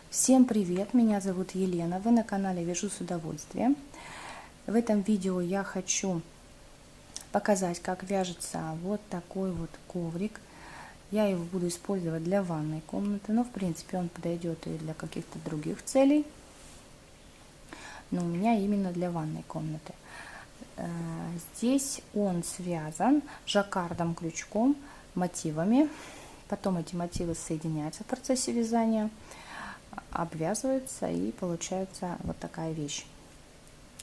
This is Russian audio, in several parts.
Всем привет, меня зовут Елена, вы на канале Вяжу с удовольствием. В этом видео я хочу показать, как вяжется вот такой вот коврик. Я его буду использовать для ванной комнаты, но в принципе он подойдет и для каких-то других целей. Но у меня именно для ванной комнаты. Здесь он связан жаккардом, крючком, мотивами. Потом эти мотивы соединяются в процессе вязания, обвязываются и получается вот такая вещь.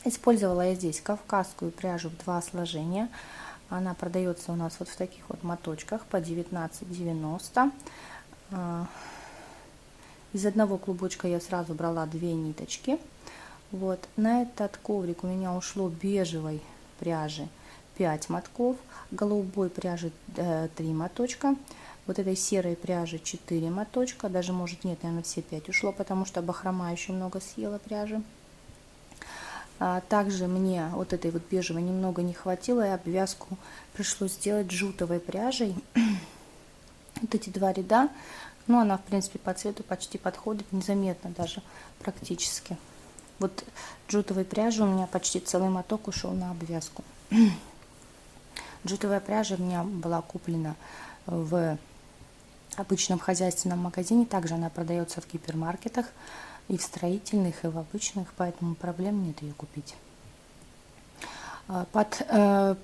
Использовала я здесь кавказскую пряжу в 2 сложения. Она продается у нас вот в таких вот моточках по 19,90. Из одного клубочка я сразу брала 2 ниточки. Вот на этот коврик у меня ушло бежевой пряжи 5 мотков, голубой пряжи 3 моточка. Вот этой серой пряжи 4 моточка, даже может нет, наверное, все 5 ушло, потому что бахрома еще много съела пряжи. Также мне вот этой вот бежевой немного не хватило, и обвязку пришлось сделать джутовой пряжей. Вот эти 2 ряда, но она в принципе по цвету почти подходит, незаметно даже практически. Вот джутовой пряжи у меня почти целый моток ушел на обвязку. Джутовая пряжа у меня была куплена в обычном хозяйственном магазине, также она продается в гипермаркетах и в строительных, и в обычных, поэтому проблем нет ее купить. Под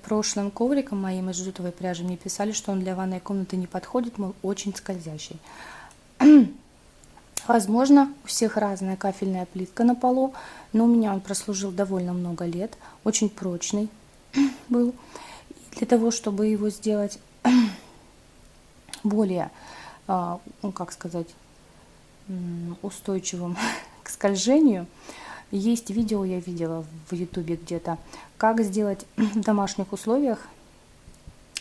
прошлым ковриком моим из джутовой пряжи мне писали, что он для ванной комнаты не подходит, мол, очень скользящий. Возможно, у всех разная кафельная плитка на полу, но у меня он прослужил довольно много лет, очень прочный был. И для того, чтобы его сделать более, как сказать, устойчивым к скольжению, есть видео, я видела в ютубе где-то, как сделать в домашних условиях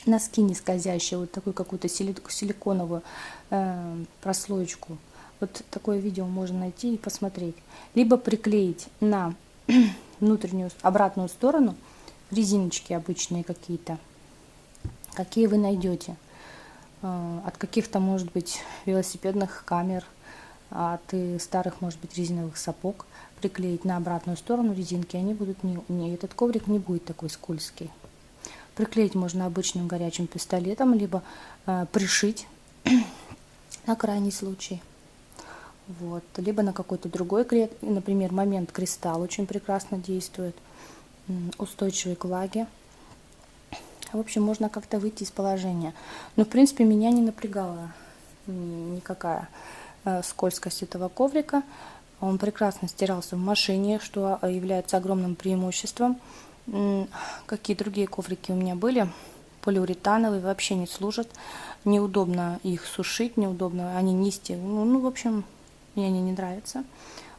носки не скользящие, вот такую какую-то силиконовую прослоечку. Вот такое видео можно найти и посмотреть. Либо приклеить на внутреннюю, обратную сторону резиночки обычные какие-то, какие вы найдете. От каких-то, может быть, велосипедных камер, от старых, может быть, резиновых сапог приклеить на обратную сторону резинки, они будут этот коврик не будет такой скользкий. Приклеить можно обычным горячим пистолетом, либо пришить на крайний случай. Вот. Либо на какой-то другой клет, например, момент кристалл очень прекрасно действует, устойчивый к влаге. В общем, можно как-то выйти из положения. Но, в принципе, меня не напрягала никакая скользкость этого коврика. Он прекрасно стирался в машине, что является огромным преимуществом. Какие другие коврики у меня были, полиуретановые, вообще не служат. Неудобно их сушить, неудобно, они низкие. Ну, в общем, мне они не нравятся.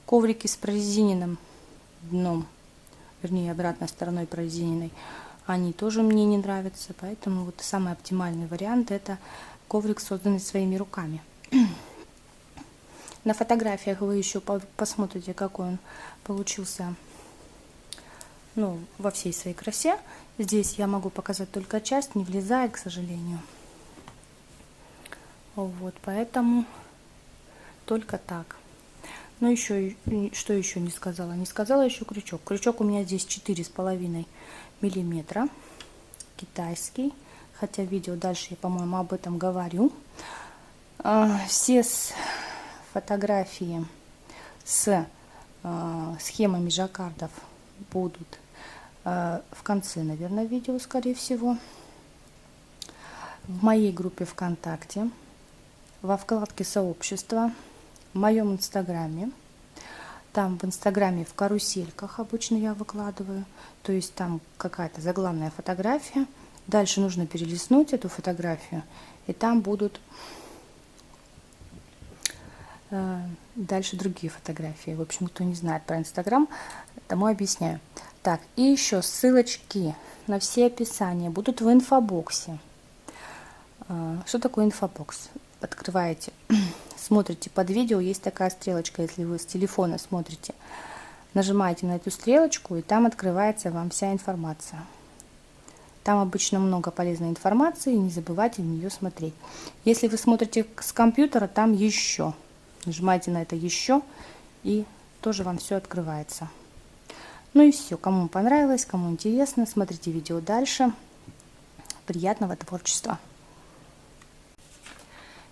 Коврики с прорезиненным дном, вернее, обратной стороной прорезиненной, они тоже мне не нравятся, поэтому вот самый оптимальный вариант — это коврик, созданный своими руками. На фотографиях вы еще посмотрите, какой он получился, ну, во всей своей красе. Здесь я могу показать только часть, не влезает, к сожалению. Вот, поэтому только так. Ну, еще, что еще не сказала? Не сказала еще крючок. Крючок у меня здесь 4,5 миллиметра, китайский, хотя в видео дальше я, по-моему, об этом говорю. Все фотографии с схемами жаккардов будут в конце, наверное, видео, скорее всего, в моей группе ВКонтакте, во вкладке сообщества, в моем инстаграме. Там в инстаграме в карусельках обычно я выкладываю, то есть там какая-то заглавная фотография. Дальше нужно перелистнуть эту фотографию, и там будут дальше другие фотографии. В общем, кто не знает про инстаграм, тому объясняю. Так, и еще ссылочки на все описания будут в инфобоксе. Что такое инфобокс? Открываете, смотрите под видео, есть такая стрелочка, если вы с телефона смотрите. Нажимаете на эту стрелочку, и там открывается вам вся информация. Там обычно много полезной информации, не забывайте в нее смотреть. Если вы смотрите с компьютера, там еще Нажимаете на это еще, и тоже вам все открывается. Ну и все. Кому понравилось, кому интересно, смотрите видео дальше. Приятного творчества!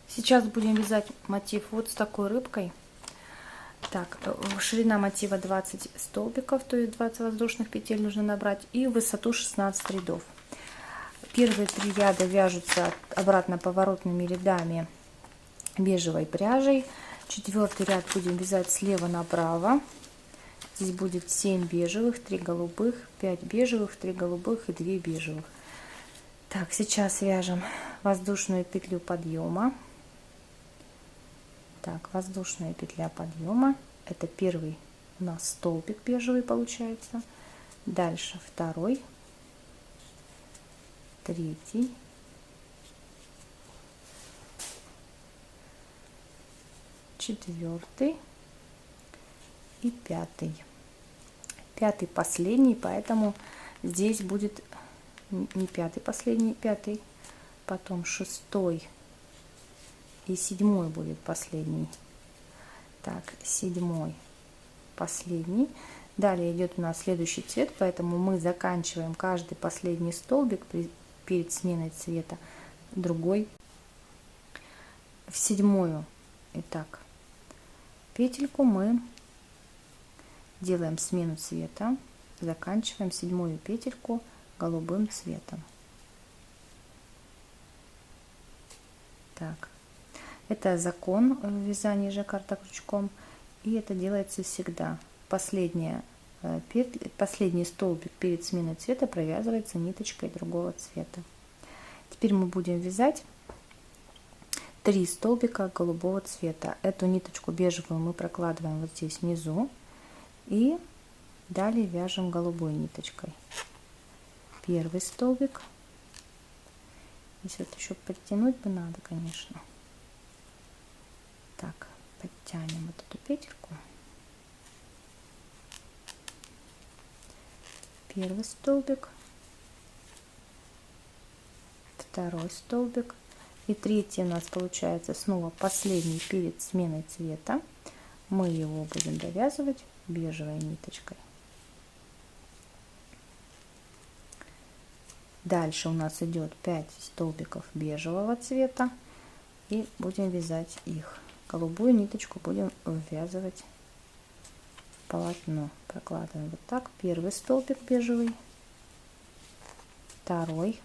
Сейчас будем вязать мотив вот с такой рыбкой. Так, ширина мотива 20 столбиков, то есть 20 воздушных петель нужно набрать, и высоту 16 рядов. Первые 3 ряда вяжутся обратно поворотными рядами бежевой пряжей. 4-й ряд будем вязать слева направо. Здесь будет 7 бежевых, 3 голубых, 5 бежевых, 3 голубых и 2 бежевых. Так, сейчас вяжем воздушную петлю подъема. Так, воздушная петля подъема. Это первый у нас столбик бежевый получается. Дальше второй, третий, четвертый и пятый. Пятый последний, поэтому здесь будет не пятый последний, пятый, потом шестой и 7 будет последний. Так, 7 последний. Далее идет у нас следующий цвет, поэтому мы заканчиваем каждый последний столбик перед сменой цвета другой в 7-ю. Итак, петельку мы делаем смену цвета, заканчиваем 7-ю петельку голубым цветом. Так, это закон в вязании жаккарда крючком, и это делается всегда. Последний столбик перед сменой цвета провязывается ниточкой другого цвета. Теперь мы будем вязать 3 столбика голубого цвета. Эту ниточку бежевую мы прокладываем вот здесь внизу и далее вяжем голубой ниточкой. Первый столбик. Здесь вот еще подтянуть бы надо, конечно. Так, подтянем вот эту петельку. Первый столбик, второй столбик и третий у нас получается снова последний перед сменой цвета. Мы его будем довязывать бежевой ниточкой. Дальше у нас идет 5 столбиков бежевого цвета, и будем вязать их. Голубую ниточку будем ввязывать в полотно. Прокладываем вот так. Первый столбик бежевый, второй,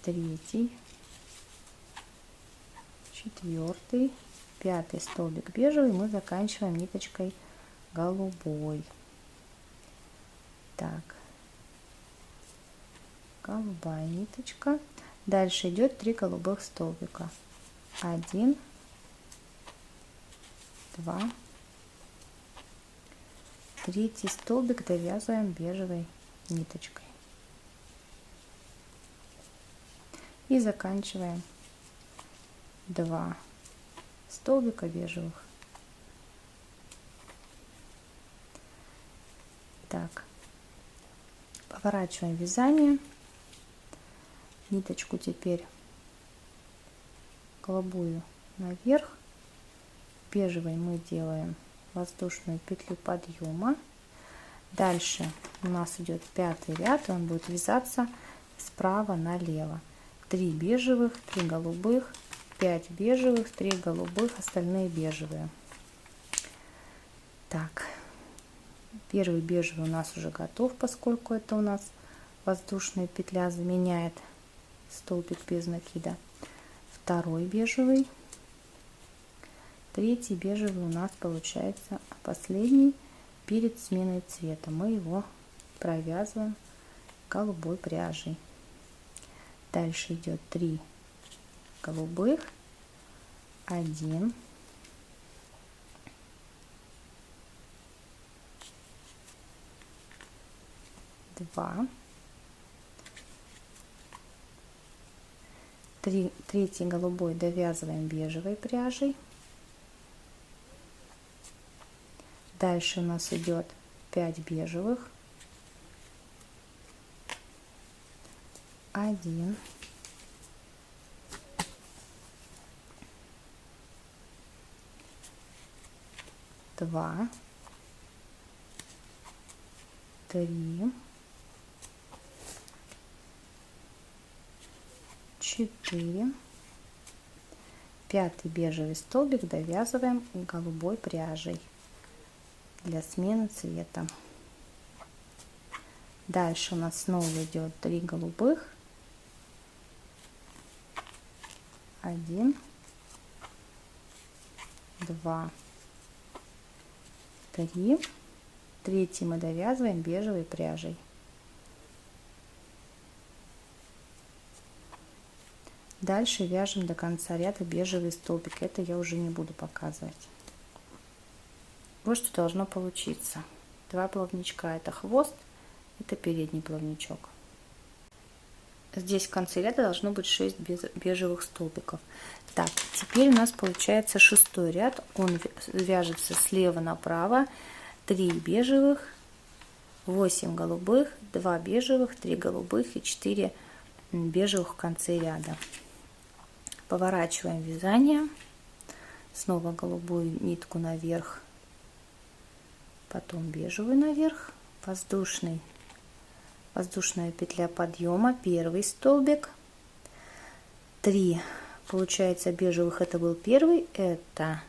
третий, четвертый, пятый столбик бежевый мы заканчиваем ниточкой голубой. Так, голубая ниточка. Дальше идет 3 голубых столбика. 1, 2, третий столбик довязываем бежевой ниточкой и заканчиваем 2 столбика бежевых. Так, поворачиваем вязание, ниточку теперь голубую наверх, бежевой мы делаем воздушную петлю подъема. Дальше у нас идет 5-й ряд, он будет вязаться справа налево. 3 бежевых, 3 голубых, 5 бежевых, 3 голубых, остальные бежевые. Так, первый бежевый у нас уже готов, поскольку это у нас воздушная петля заменяет столбик без накида. Второй бежевый, третий бежевый у нас получается последний перед сменой цвета. Мы его провязываем голубой пряжей. Дальше идет 3 голубых, 1, 2, третий голубой довязываем бежевой пряжей. Дальше у нас идет 5 бежевых, 1, 2, 3, 4, 5 бежевый столбик довязываем голубой пряжей для смены цвета. Дальше у нас снова идет 3 голубых, 1, 2, 3, третий мы довязываем бежевой пряжей. Дальше вяжем до конца ряда бежевый столбик. Это я уже не буду показывать. Вот что должно получиться. 2 плавничка — это хвост, это передний плавничок. Здесь в конце ряда должно быть 6 бежевых столбиков. Так, теперь у нас получается 6-й ряд. Он вяжется слева направо. 3 бежевых, 8 голубых, 2 бежевых, 3 голубых и 4 бежевых в конце ряда. Поворачиваем вязание. Снова голубую нитку наверх, потом бежевую наверх, воздушная петля подъема, первый столбик, 3, получается, бежевых, это был первый, это,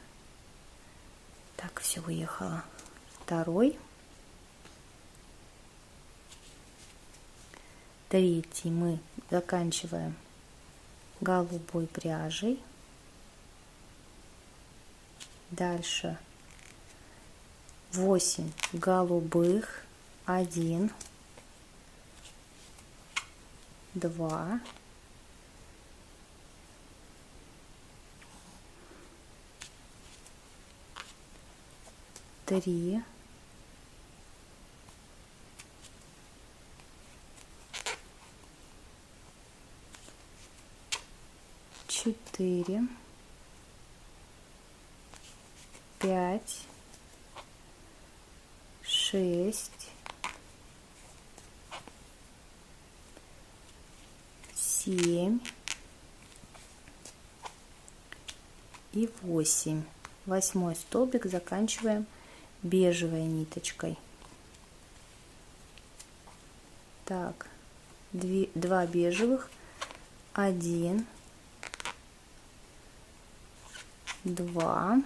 так, все уехало, второй, третий мы заканчиваем голубой пряжей. Дальше 8 голубых, 1, 2, 3, 4, 5, 6, 7 и 8. 8-й столбик заканчиваем бежевой ниточкой. Так, 2 бежевых, 1, 2,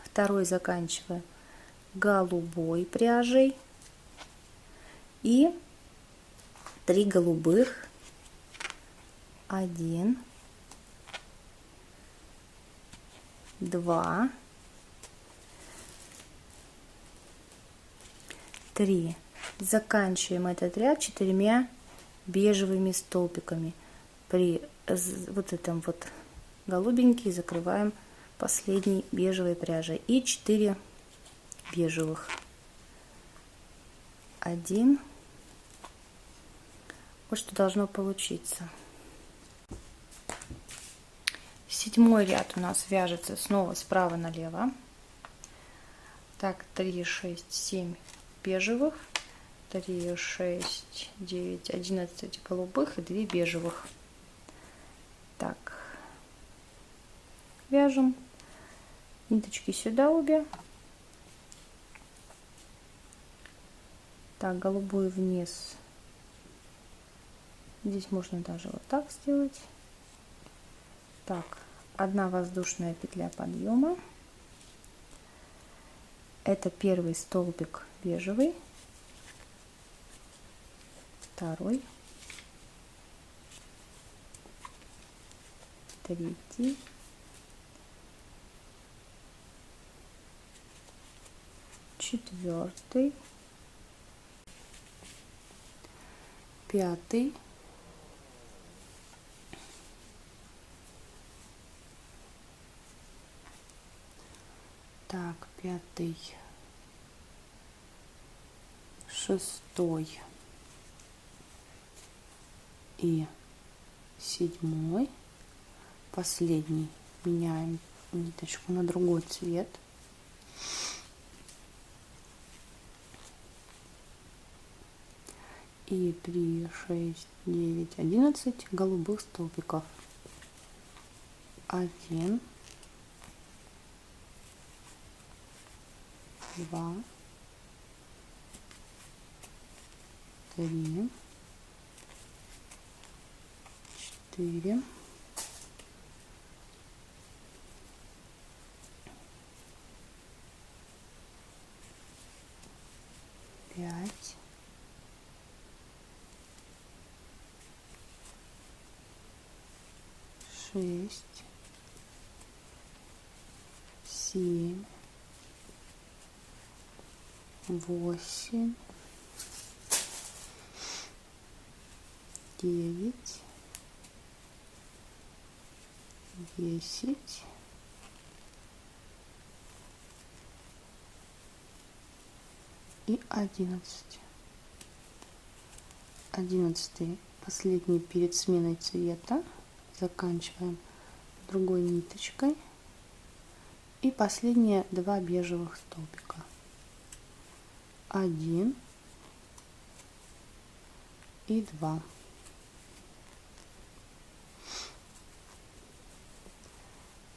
второй заканчиваем голубой пряжей и 3 голубых, 1, 2, 3. Заканчиваем этот ряд 4 бежевыми столбиками. При вот этом вот голубенький закрываем последней бежевой пряжей и 4 бежевых, 1. Вот что должно получиться. 7-й ряд у нас вяжется снова справа налево. Так, 3, 6, 7 бежевых, 3, 6, 9, 11 голубых и 2 бежевых. Так, вяжем ниточки сюда обе. Так, голубую вниз. Здесь можно даже вот так сделать. Так, 1 воздушная петля подъема. Это первый столбик бежевый, второй, третий, четвертый, 5, 5, 6 и 7. Последний меняем ниточку на другой цвет. И 3, 6, 9, 11 голубых столбиков. 1, 2, 3, 4, 5, 6, 7, 8, 9, 10, 11. 11, последний перед сменой цвета, заканчиваем другой ниточкой, и последние 2 бежевых столбика. 1 и 2.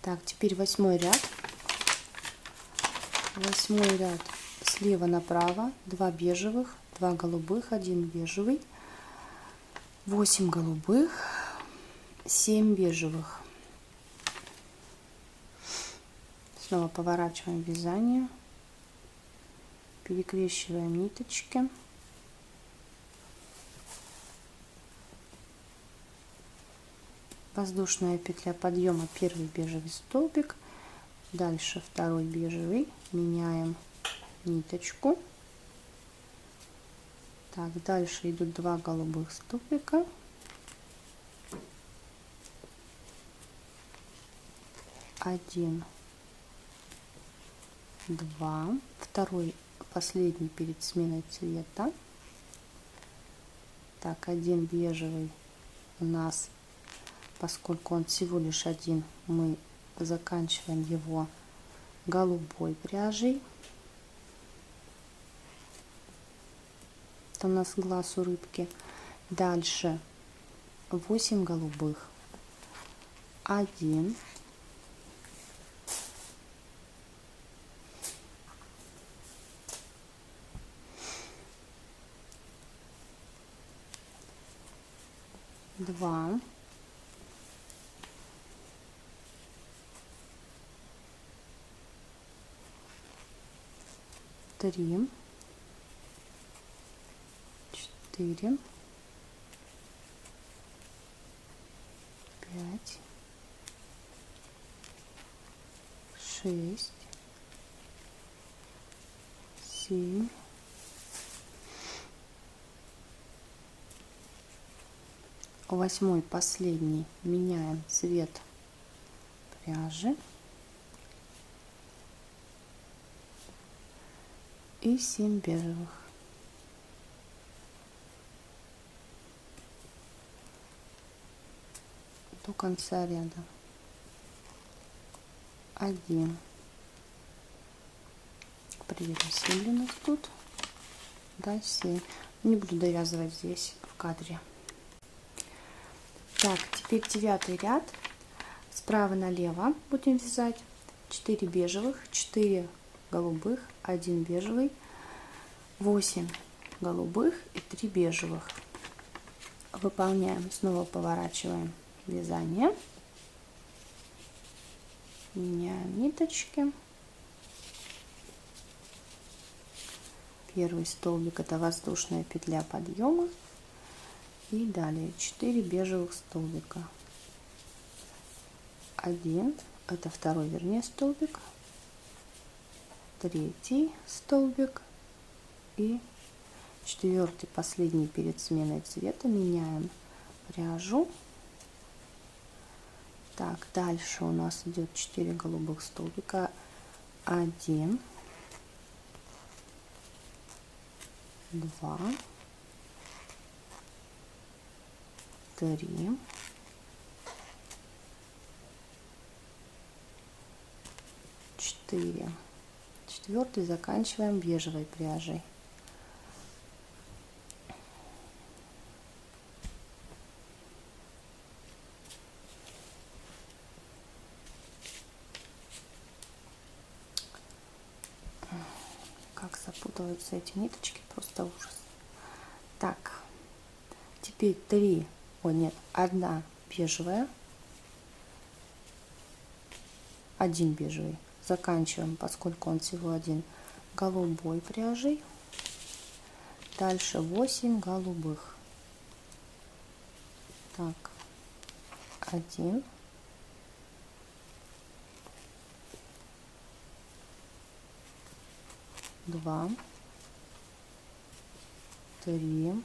Так, теперь 8 ряд. 8 ряд слева направо, 2 бежевых, 2 голубых, 1 бежевый, 8 голубых, 7 бежевых. Снова поворачиваем вязание, перекрещиваем ниточки. Воздушная петля подъема, первый бежевый столбик, дальше второй бежевый, меняем ниточку. Так, дальше идут 2 голубых столбика, 1, 2, второй, последний перед сменой цвета. Так, 1 бежевый у нас, поскольку он всего лишь один, мы заканчиваем его голубой пряжей. Это у нас глаз у рыбки. Дальше 8 голубых, 1, 2, 3, 4, 5, 6, 7, 8, последний, меняем цвет пряжи, и 7 бежевых. До конца ряда. 1. Проверим, 7 ли у нас тут. Да, 7. Не буду довязывать здесь в кадре. Так, теперь 9 ряд. Справа налево будем вязать 4 бежевых, 4 голубых, 1 бежевый, 8 голубых и 3 бежевых. Выполняем, снова поворачиваем вязание, меняем ниточки. Первый столбик — это воздушная петля подъема, и далее 4 бежевых столбика. 1, это второй, вернее, столбик, 3 столбик и 4, последний перед сменой цвета. Меняем пряжу. Так, дальше у нас идет 4 голубых столбика. 1, 2, 3, 4. 4 заканчиваем бежевой пряжей. запутываются эти ниточки, просто ужас. Так, теперь 3, ой, нет, 1 бежевая, 1 бежевый. Заканчиваем, поскольку он всего один, голубой пряжей. Дальше 8 голубых. Так, 1, 2, 3,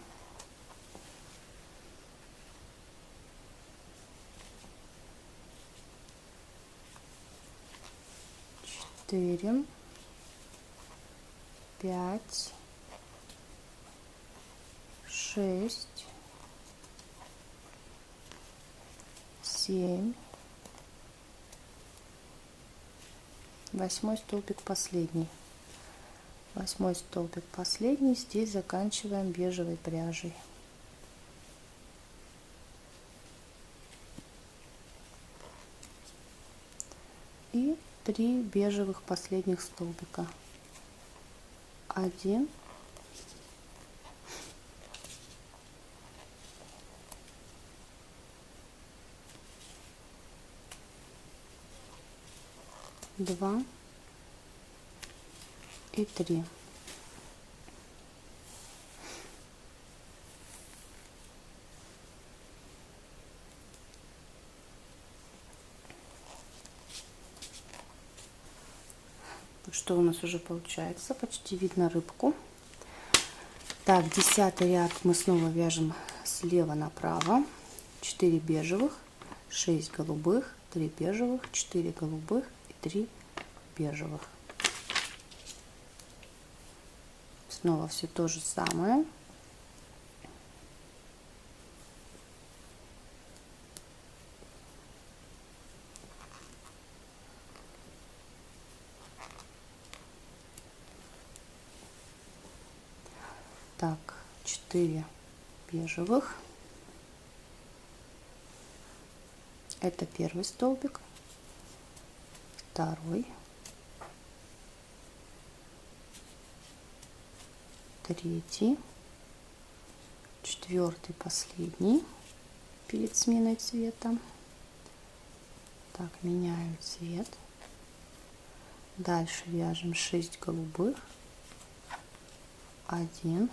4, 5, 6, 7, 8 столбик последний. 8 столбик последний, здесь заканчиваем бежевой пряжей. И 3 бежевых последних столбика. 1, 2 и 3. Что у нас уже получается? Почти видно рыбку. Так, 10 ряд мы снова вяжем слева направо. 4 бежевых, 6 голубых, 3 бежевых, 4 голубых и 3 бежевых. Снова все то же самое. Так, 4 бежевых. Это первый столбик, второй, третий, четвертый, последний перед сменой цвета. Так, меняю цвет. Дальше вяжем 6 голубых, 1,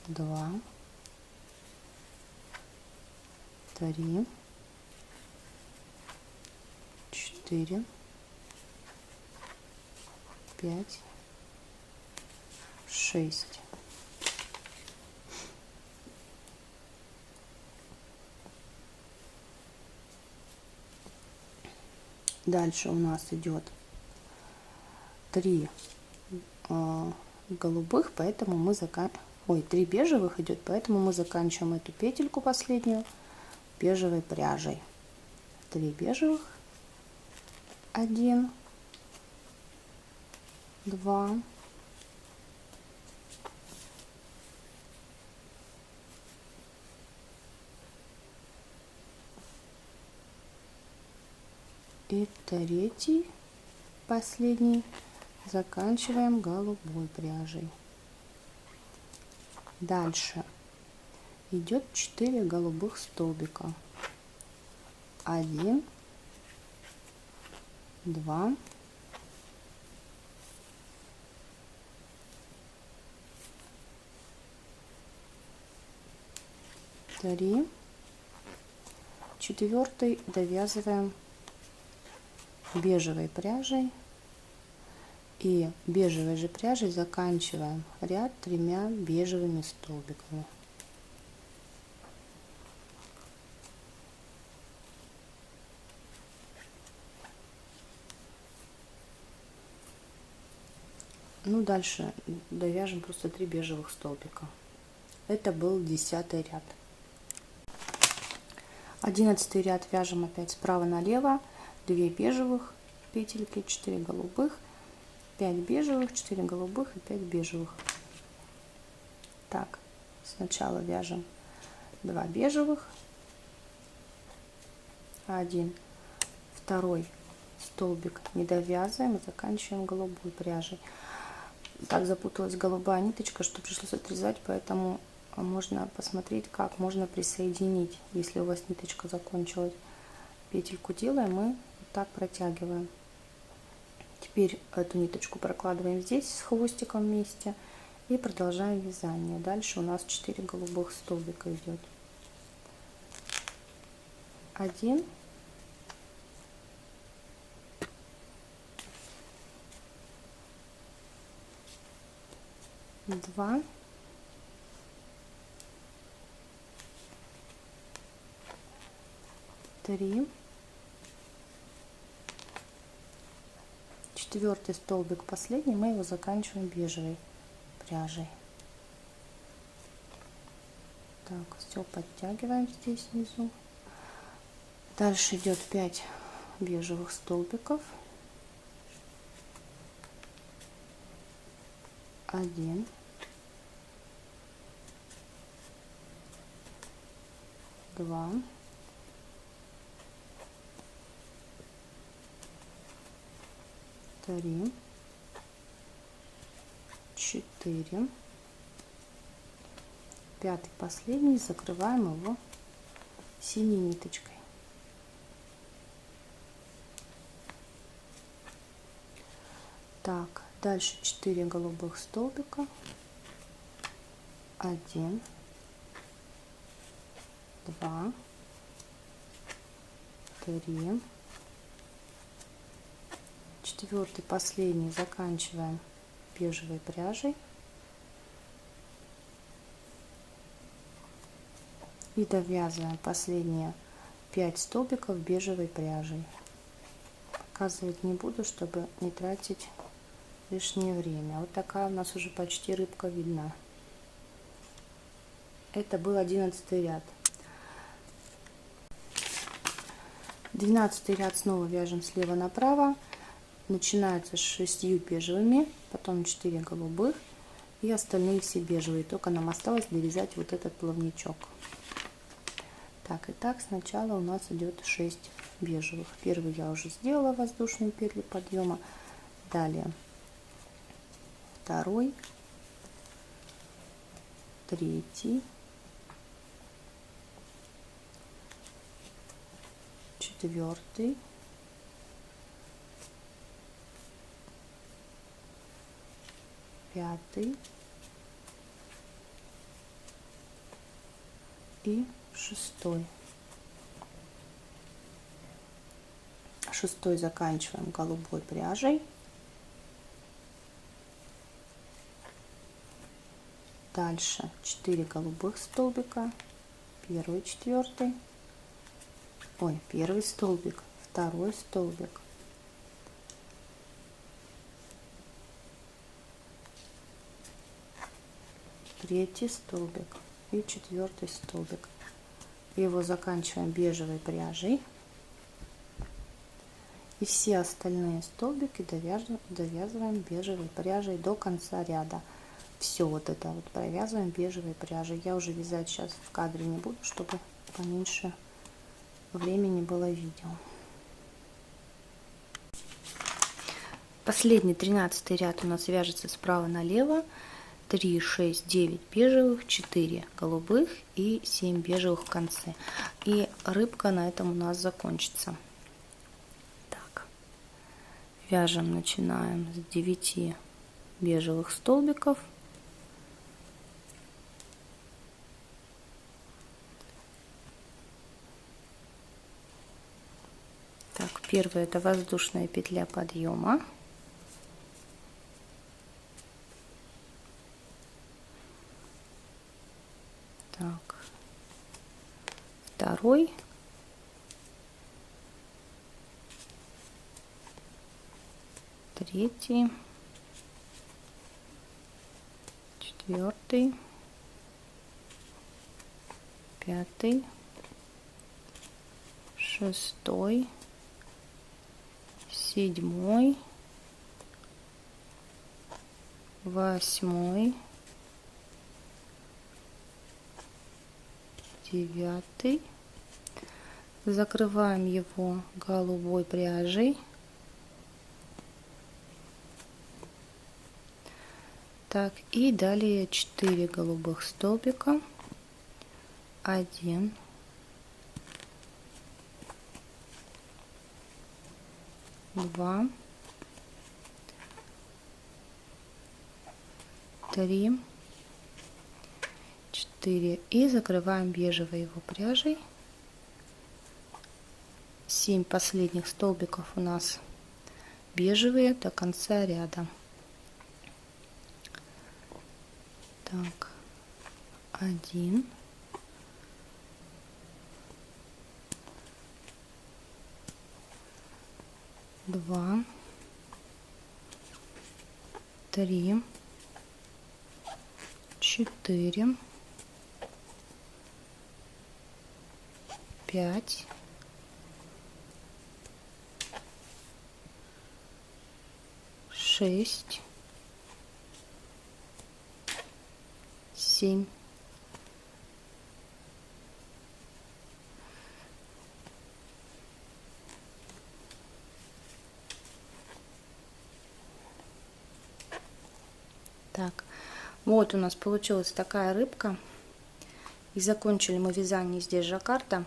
2, 3, 4, 5, 6. Дальше у нас идет 3 голубых, поэтому мы 3 бежевых идет, поэтому мы заканчиваем эту петельку последнюю бежевой пряжей. 3 бежевых, 1, 2, 3, последний, заканчиваем голубой пряжей. Дальше идет 4 голубых столбика. 1, 2, 3, 4 довязываем бежевой пряжей, и бежевой же пряжей заканчиваем ряд 3 бежевыми столбиками. Ну, дальше довяжем просто 3 бежевых столбика. Это был 10 ряд. 11 ряд вяжем опять справа налево. 2 бежевых петельки, 4 голубых, 5 бежевых, 4 голубых и 5 бежевых. Так, сначала вяжем 2 бежевых, 1, второй столбик не довязываем и заканчиваем голубой пряжей. Так запуталась голубая ниточка, что пришлось отрезать, поэтому можно посмотреть, как можно присоединить, если у вас ниточка закончилась. Петельку делаем и вот так протягиваем. Теперь эту ниточку прокладываем здесь с хвостиком вместе и продолжаем вязание. Дальше у нас 4 голубых столбика идет. 1, 2, 3, 4 столбик последний, мы его заканчиваем бежевой пряжей. Так, все подтягиваем здесь внизу. Дальше идет 5 бежевых столбиков. 1, 2, 3, 4, 5 последний, закрываем его синей ниточкой. Так, дальше 4 голубых столбика. 1, 2, 3, 4 последний заканчиваем бежевой пряжей и довязываем последние 5 столбиков бежевой пряжей. Показывать не буду, чтобы не тратить лишнее время. Вот такая у нас уже почти рыбка видна. Это был 11 ряд. 12 ряд снова вяжем слева направо. Начинается с 6 бежевыми, потом 4 голубых и остальные все бежевые. Только нам осталось довязать вот этот плавничок. Так, и так сначала у нас идет 6 бежевых. Первый я уже сделала воздушные петли подъема. Далее второй, третий, четвертый, пятый и шестой. Шестой заканчиваем голубой пряжей. Дальше 4 голубых столбика, первый, четвертый, первый столбик, второй столбик, третий столбик и четвертый столбик. Его заканчиваем бежевой пряжей. И все остальные столбики довязываем бежевой пряжей до конца ряда. Все вот это вот провязываем бежевой пряжей. Я уже вязать сейчас в кадре не буду, чтобы поменьше времени было видео. Последний 13 ряд у нас вяжется справа налево. 3, 6, 9 бежевых, 4 голубых и 7 бежевых в конце. И рыбка на этом у нас закончится. Так, вяжем, начинаем с 9 бежевых столбиков. Так, первая — это воздушная петля подъема. Так, второй, третий, четвертый, пятый, шестой, седьмой, восьмой, 9. Закрываем его голубой пряжей Так, и далее 4 голубых столбика. 1, 2, 3, 4. И закрываем бежевой его пряжей. 7 последних столбиков у нас бежевые до конца ряда. Так, 1, 2, 3, 4, 5, 6, 7. Так, вот у нас получилась такая рыбка. И закончили мы вязание здесь жаккарда.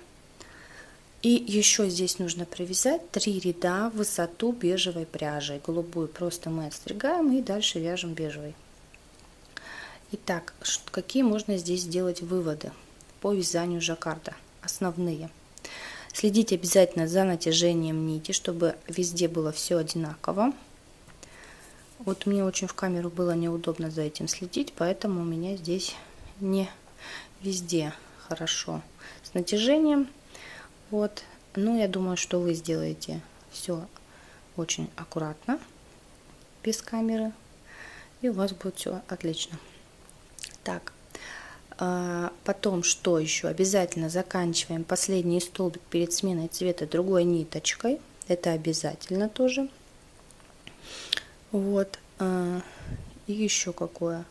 И еще здесь нужно провязать 3 ряда в высоту бежевой пряжи. Голубую просто мы отстригаем и дальше вяжем бежевой. Итак, какие можно здесь сделать выводы по вязанию жаккарда? Основные. Следите обязательно за натяжением нити, чтобы везде было все одинаково. Вот мне очень в камеру было неудобно за этим следить, поэтому у меня здесь не везде хорошо с натяжением. Вот, ну я думаю, что вы сделаете все очень аккуратно, без камеры, и у вас будет все отлично. Так, потом что еще? Обязательно заканчиваем последний столбик перед сменой цвета другой ниточкой. Это обязательно тоже. Вот, и еще какое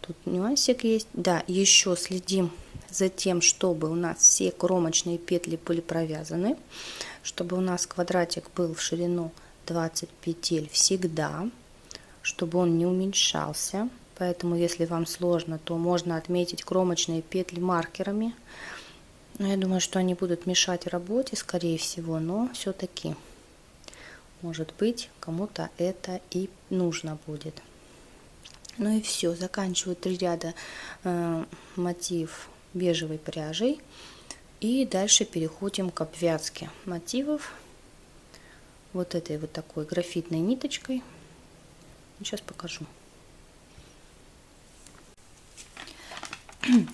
тут нюансик есть. Да, еще следим за тем, чтобы у нас все кромочные петли были провязаны, чтобы у нас квадратик был в ширину 20 петель всегда, чтобы он не уменьшался. Поэтому, если вам сложно, то можно отметить кромочные петли маркерами. Но я думаю, что они будут мешать работе, скорее всего, но все-таки, может быть, кому-то это и нужно будет. Ну и все, заканчиваю 3 ряда мотив бежевой пряжей. И дальше переходим к обвязке мотивов вот этой вот такой графитной ниточкой. Сейчас покажу.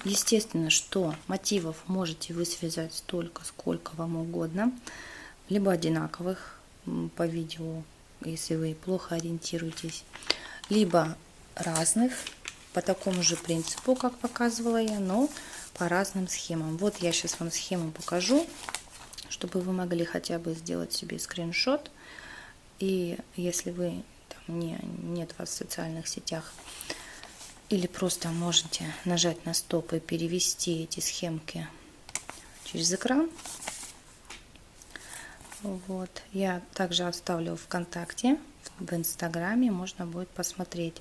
Естественно, что мотивов можете вы связать столько, сколько вам угодно, либо одинаковых по видео, если вы плохо ориентируетесь, либо разных по такому же принципу, как показывала я, но по разным схемам. Вот я сейчас вам схему покажу, чтобы вы могли хотя бы сделать себе скриншот. И если вы там, нет вас в социальных сетях, или просто можете нажать на стоп и перевести эти схемки через экран. Вот. Я также оставлю ВКонтакте, в Инстаграме, можно будет посмотреть.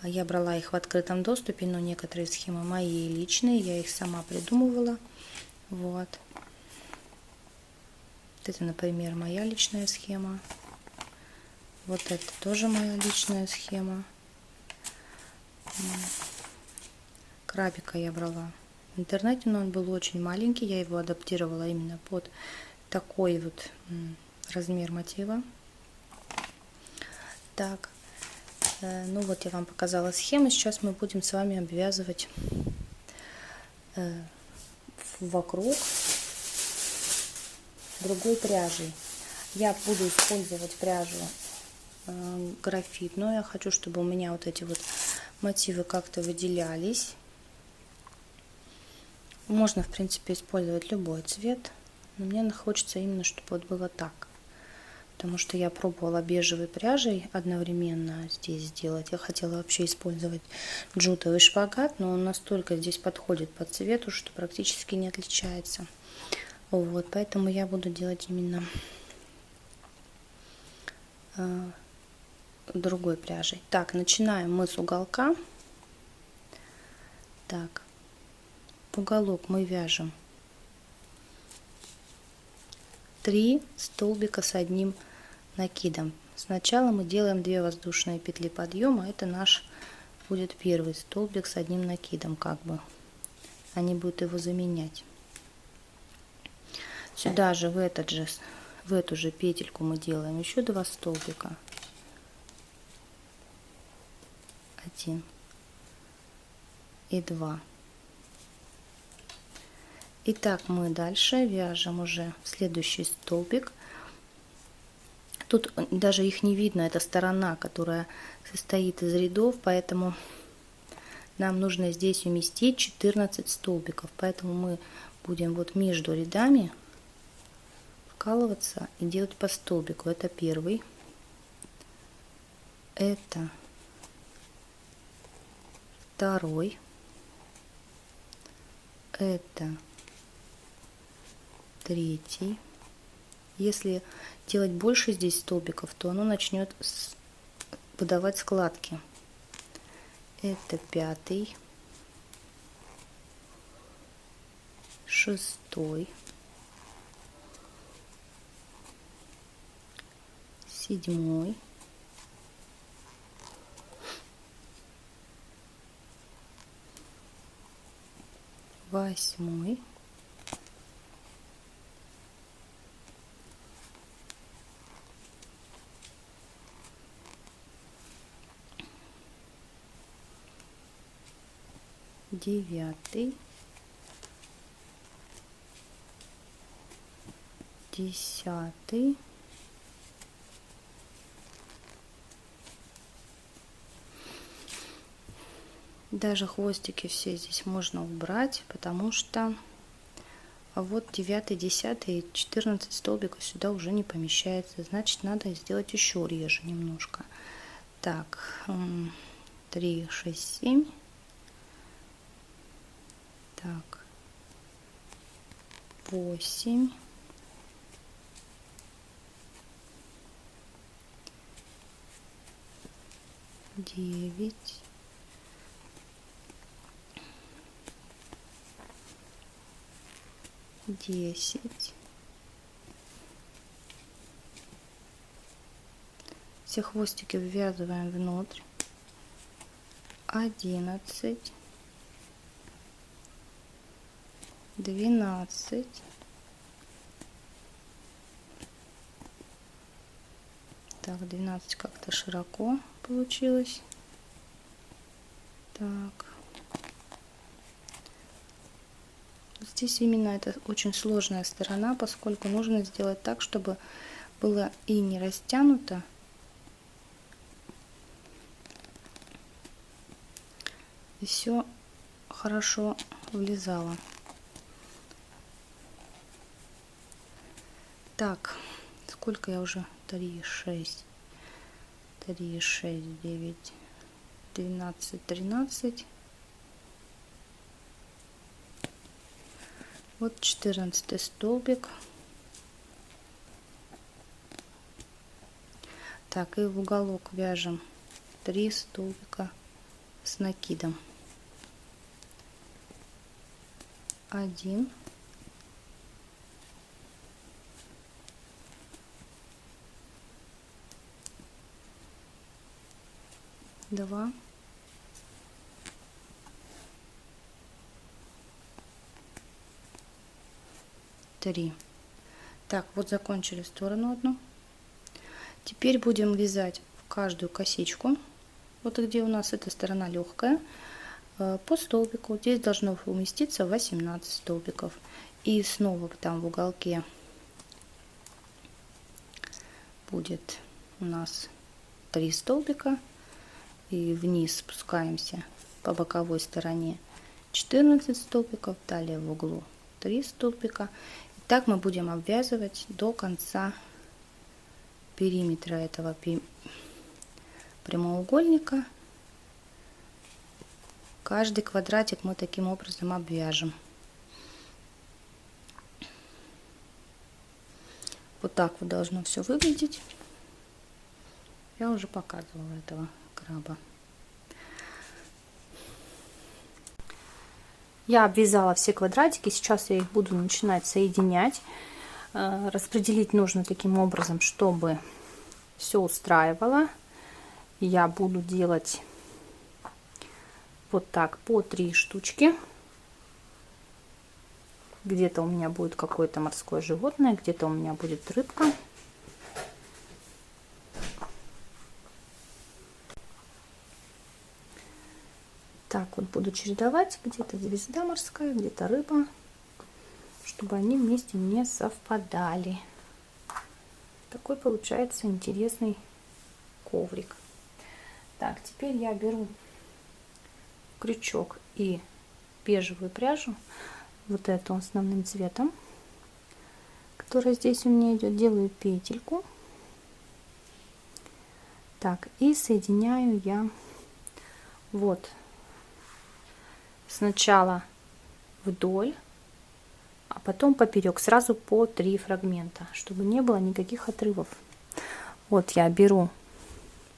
Я брала их в открытом доступе, но некоторые схемы мои личные, я их сама придумывала. Вот. Это, например, моя личная схема. Вот это тоже моя личная схема. Крабика я брала в интернете, но он был очень маленький, я его адаптировала именно под такой вот размер мотива. Так, ну вот я вам показала схему, сейчас мы будем с вами обвязывать вокруг другой пряжей. Я буду использовать пряжу графитную, я хочу, чтобы у меня вот эти вот мотивы как-то выделялись. Можно, в принципе, использовать любой цвет, но мне хочется именно, чтобы вот было так. Потому что я пробовала бежевой пряжей одновременно здесь сделать. Я хотела вообще использовать джутовый шпагат, но он настолько здесь подходит по цвету, что практически не отличается. Вот, поэтому я буду делать именно другой пряжей. Так, начинаем мы с уголка. Так, уголок мы вяжем 3 столбика с одним накидом. Сначала мы делаем 2 воздушные петли подъема. Это наш будет первый столбик с одним накидом, как бы. Они будут его заменять. Сюда же в эту же петельку мы делаем еще 2 столбика. 1 и 2. Итак, мы дальше вяжем уже следующий столбик. Тут даже их не видно, это сторона, которая состоит из рядов, поэтому нам нужно здесь уместить 14 столбиков. Поэтому мы будем вот между рядами вкалываться и делать по столбику. Это первый, это второй, это третий. Если делать больше здесь столбиков, то оно начнет выдавать складки. Это пятый, шестой, седьмой, восьмой, девятый, 10, даже хвостики все здесь можно убрать, потому что вот 9, 10 и 14 столбиков сюда уже не помещается, значит надо сделать еще реже немножко. Так, 3, 6, 7. Так, 8, 9, 10. Все хвостики ввязываем внутрь. 11, 12, так, 12 как-то широко получилось. Так, здесь именно это очень сложная сторона, поскольку нужно сделать так, чтобы было и не растянуто, и все хорошо влезало. Так, сколько я уже? 3, 6, 3, 6, 9, 12, 13. Вот 14 столбик. Так, и в уголок вяжем 3 столбика с накидом. 1, 2, 3. Так, вот закончили сторону одну. Теперь будем вязать в каждую косичку, вот где у нас эта сторона легкая, по столбику. Здесь должно уместиться 18 столбиков. И снова там в уголке будет у нас 3 столбика. И вниз спускаемся по боковой стороне 14 столбиков. Далее в углу 3 столбика. И так мы будем обвязывать до конца периметра этого прямоугольника. Каждый квадратик мы таким образом обвяжем. Вот так вот должно все выглядеть. Я уже показывала этого краба. Я обвязала все квадратики, сейчас я их буду начинать соединять. Распределить нужно таким образом, чтобы все устраивало. Я буду делать вот так по 3 штучки. Где-то у меня будет какое-то морское животное, где-то у меня будет рыбка. Так вот буду чередовать, где-то звезда морская, где-то рыба, чтобы они вместе не совпадали. Такой получается интересный коврик. Так, теперь я беру крючок и бежевую пряжу, вот эту основным цветом, которая здесь у меня идет, делаю петельку. Так, и соединяю я вот сначала вдоль, а потом поперек, сразу по 3 фрагмента, чтобы не было никаких отрывов. Вот я беру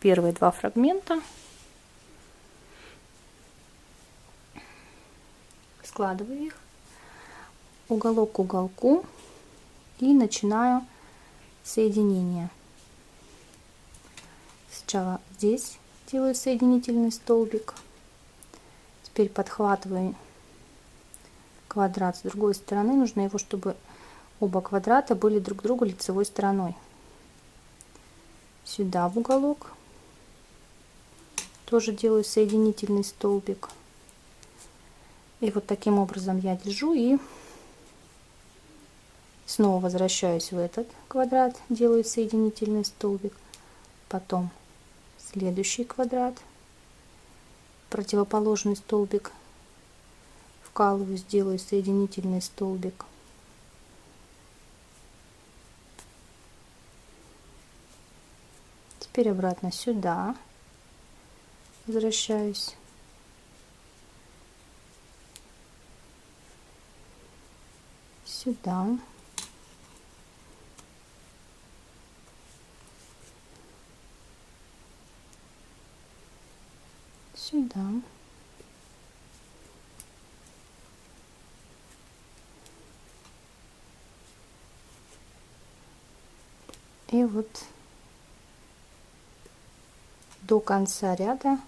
первые 2 фрагмента, складываю их уголок к уголку и начинаю соединение. Сначала здесь делаю соединительный столбик. Теперь подхватываю квадрат с другой стороны. Нужно его, чтобы оба квадрата были друг к другу лицевой стороной. Сюда в уголок. Тоже делаю соединительный столбик. И вот таким образом я держу и снова возвращаюсь в этот квадрат, делаю соединительный столбик. Потом следующий квадрат. Противоположный столбик вкалываю, сделаю соединительный столбик. Теперь обратно сюда возвращаюсь. Сюда. Сюда. И вот до конца ряда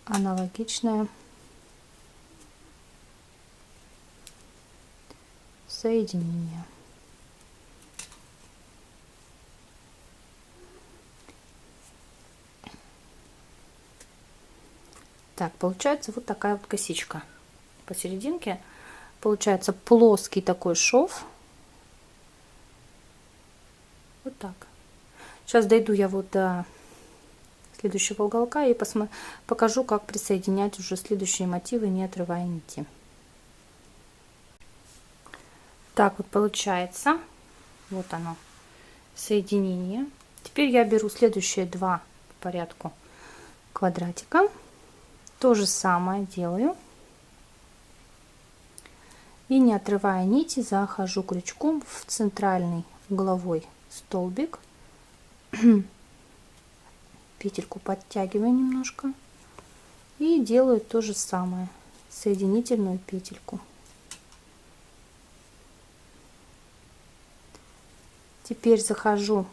аналогичное соединение. Так, получается вот такая вот косичка. Посерединке получается плоский такой шов. Вот так. Сейчас дойду я вот до следующего уголка и покажу, как присоединять уже следующие мотивы, не отрывая нити. Так вот получается. Вот оно, соединение. Теперь я беру следующие 2 по порядку квадратика. То же самое делаю. И не отрывая нити, захожу крючком в центральный угловой столбик. Петельку подтягиваю немножко. И делаю то же самое. Соединительную петельку. Теперь захожу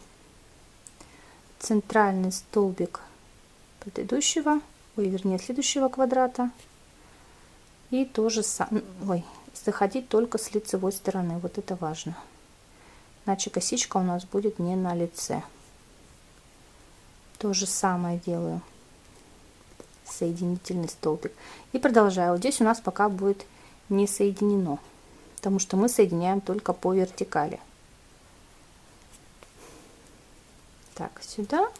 в центральный столбик предыдущего, вернее следующего квадрата, и тоже заходить только с лицевой стороны, вот это важно, иначе косичка у нас будет не на лице. То же самое делаю, соединительный столбик, и продолжаю. Вот здесь у нас пока будет не соединено, потому что мы соединяем только по вертикали. Так, сюда.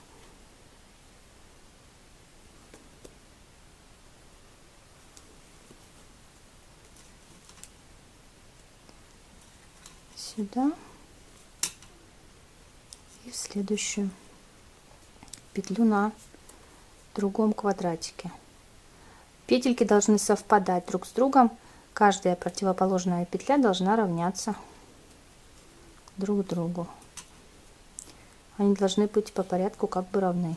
Сюда. И в следующую петлю на другом квадратике. Петельки должны совпадать друг с другом. Каждая противоположная петля должна равняться друг другу. Они должны быть по порядку как бы равны.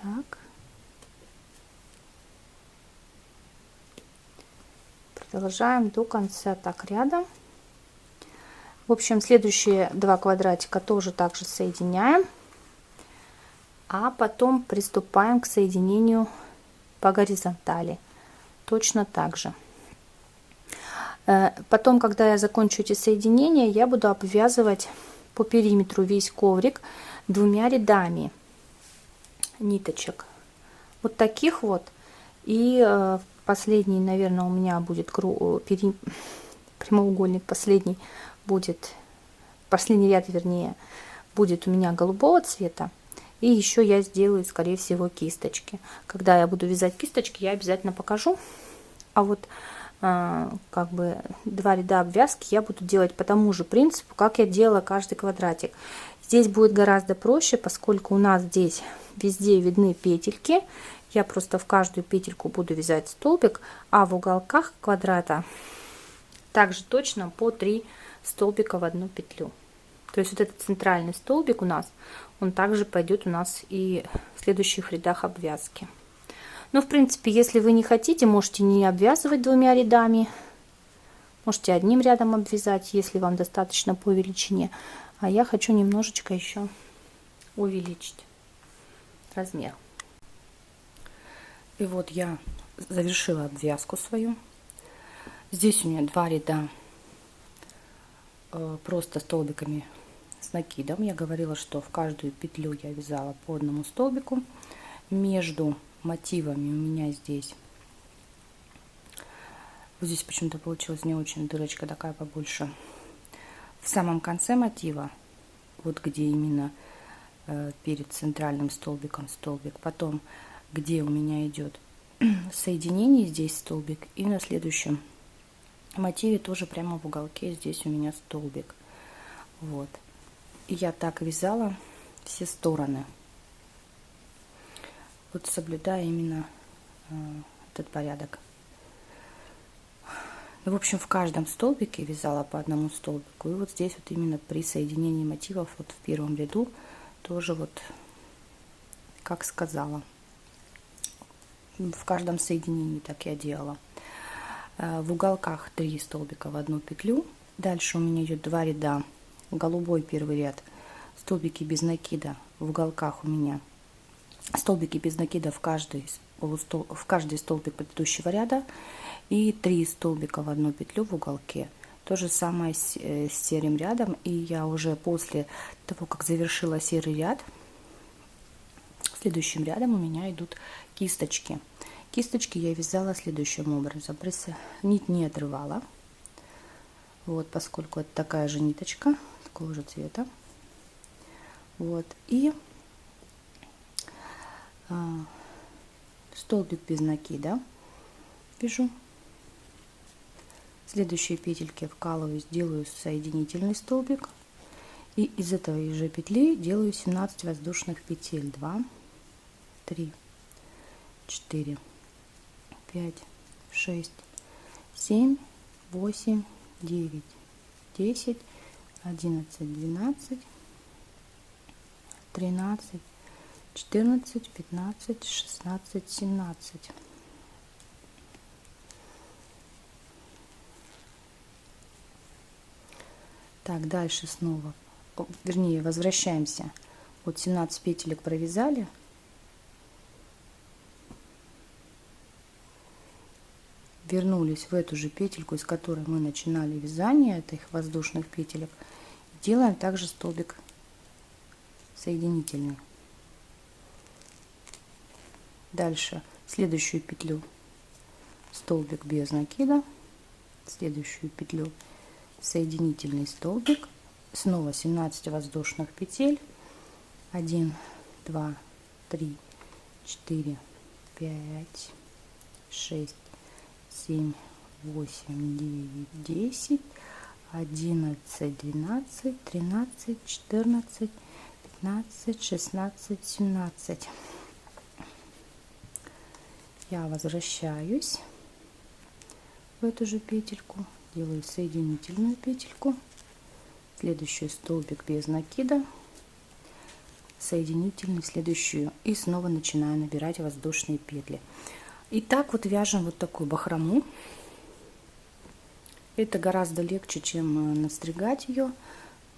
Так. Продолжаем до конца так рядом. В общем, следующие 2 квадратика тоже также соединяем, а потом приступаем к соединению по горизонтали. Точно так же. Потом, когда я закончу эти соединения, я буду обвязывать по периметру весь коврик 2 рядами ниточек. Вот таких вот. И последний, наверное, у меня будет прямоугольник, последний ряд, вернее, будет у меня голубого цвета. И еще я сделаю, скорее всего, кисточки. Когда я буду вязать кисточки, я обязательно покажу. А вот как бы 2 ряда обвязки я буду делать по тому же принципу, как я делала каждый квадратик. Здесь будет гораздо проще, поскольку у нас здесь везде видны петельки. Я просто в каждую петельку буду вязать столбик, а в уголках квадрата также точно по 3 столбика в одну петлю. То есть вот этот центральный столбик у нас, он также пойдет у нас и в следующих рядах обвязки. Но в принципе, если вы не хотите, можете не обвязывать 2 рядами, можете одним рядом обвязать, если вам достаточно по величине. А я хочу немножечко еще увеличить размер. И вот я завершила обвязку свою. Здесь у меня 2 ряда просто столбиками с накидом. Я говорила, что в каждую петлю я вязала по одному столбику. Между мотивами у меня здесь, вот здесь почему-то получилась не очень дырочка такая побольше. В самом конце мотива, вот где именно перед центральным столбиком столбик, потом где у меня идет соединение, здесь столбик, и на следующем мотиве тоже прямо в уголке здесь у меня столбик. Вот. И я так вязала все стороны, вот соблюдая именно этот порядок. В общем, в каждом столбике вязала по одному столбику, и вот здесь вот именно при соединении мотивов вот в первом ряду тоже вот как сказала, в каждом соединении так я делала. В уголках 3 столбика в одну петлю. Дальше у меня идет 2 ряда, голубой первый ряд, столбики без накида. В уголках у меня столбики без накида в каждый столбик предыдущего ряда, и 3 столбика в одну петлю в уголке. То же самое с серым рядом. И я уже после того, как завершила серый ряд, следующим рядом у меня идут кисточки. Кисточки я вязала следующим образом. Нить не отрывала, вот, поскольку это такая же ниточка, такого же цвета. Вот, и столбик без накида вяжу. Следующие петельки вкалываю, делаю соединительный столбик, и из этой же петли делаю 17 воздушных петель. 2, 3, 4, 5, 6, 7, 8, 9, 10, 11, 12, 13, 14, 15, 16, 17. Так, дальше снова, вернее, возвращаемся. Вот 17 петелек провязали. Вернулись в эту же петельку, из которой мы начинали вязание этих воздушных петелек. Делаем также столбик соединительный. Дальше следующую петлю столбик без накида, следующую петлю соединительный столбик, снова 17 воздушных петель, 1, 2, 3, 4, 5, 6, 7, 8, 9, 10, 11, 12, 13, 14, 15, 16, 17. Я возвращаюсь в эту же петельку, делаю соединительную петельку, следующий столбик без накида, соединительный, следующую, и снова начинаю набирать воздушные петли. И так вот вяжем вот такую бахрому. Это гораздо легче, чем настригать ее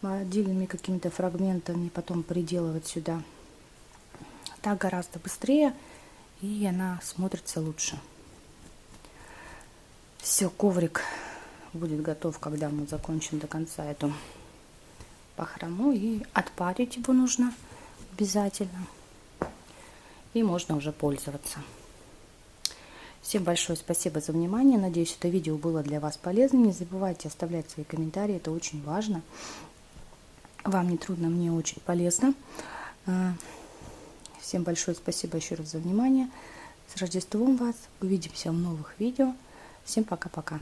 отдельными какими-то фрагментами, потом приделывать сюда. Так гораздо быстрее, и она смотрится лучше. Все, коврик будет готов, когда мы закончим до конца эту бахрому, и отпарить его нужно обязательно, и можно уже пользоваться. Всем большое спасибо за внимание. Надеюсь, это видео было для вас полезным. Не забывайте оставлять свои комментарии, это очень важно. Вам не трудно, мне очень полезно. Всем большое спасибо еще раз за внимание. С Рождеством вас. Увидимся в новых видео. Всем пока-пока.